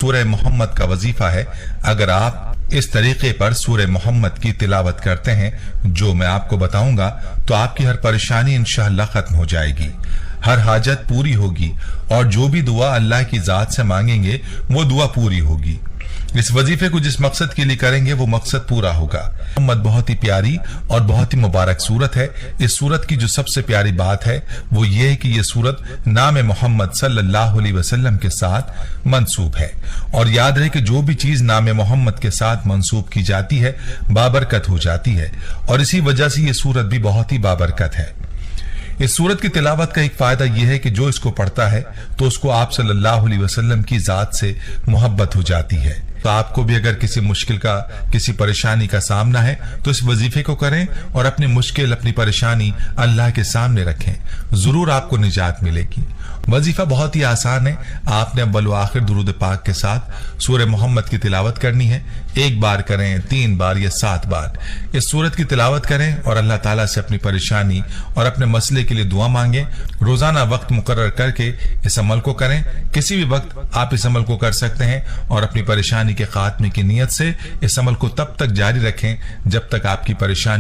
सूरह मोहम्मद का वजीफा है। अगर आप इस तरीके पर सूरह मोहम्मद की तिलावत करते हैं जो मैं आपको बताऊंगा, तो आपकी हर परेशानी इंशाअल्लाह खत्म हो जाएगी, हर हाजत पूरी होगी और जो भी दुआ अल्लाह की जात से मांगेंगे वो दुआ पूरी होगी। इस वजीफे को जिस मकसद के लिए करेंगे वो मकसद पूरा होगा। मोहम्मद बहुत ही प्यारी और बहुत ही मुबारक सूरत है। इस सूरत की जो सबसे प्यारी बात है वो ये है कि ये सूरत नाम मोहम्मद सल्लल्लाहु अलैहि वसल्लम के साथ मंसूब है। और याद रहे कि जो भी चीज नाम मोहम्मद के साथ मंसूब की जाती है बाबरकत हो जाती है, और इसी वजह से ये सूरत भी बहुत ही बाबरकत है। इस सूरत की तिलावत का एक फायदा यह है कि जो इसको पढ़ता है तो उसको आप सल्लल्लाहु अलैहि वसल्लम की जात से मोहब्बत हो जाती है। तो आपको भी अगर किसी मुश्किल का, किसी परेशानी का सामना है तो इस वजीफे को करें और अपनी मुश्किल, अपनी परेशानी अल्लाह के सामने रखें, जरूर आपको निजात मिलेगी। वजीफा बहुत ही आसान है। आपने अव्वल व आखिर दुरूद पाक के साथ सूरह मोहम्मद की तिलावत करनी है। 1 बार करें, 3 बार या 7 बार इस सूरत की तिलावत करें और अल्लाह ताला से अपनी परेशानी और अपने मसले के लिए दुआ मांगे। रोजाना वक्त मुकर्रर करके इस अमल को करें। किसी भी वक्त आप इस अमल को कर सकते हैं और अपनी परेशानी के खात्मे की नीयत से इस अमल को तब तक जारी रखें जब तक आपकी परेशानी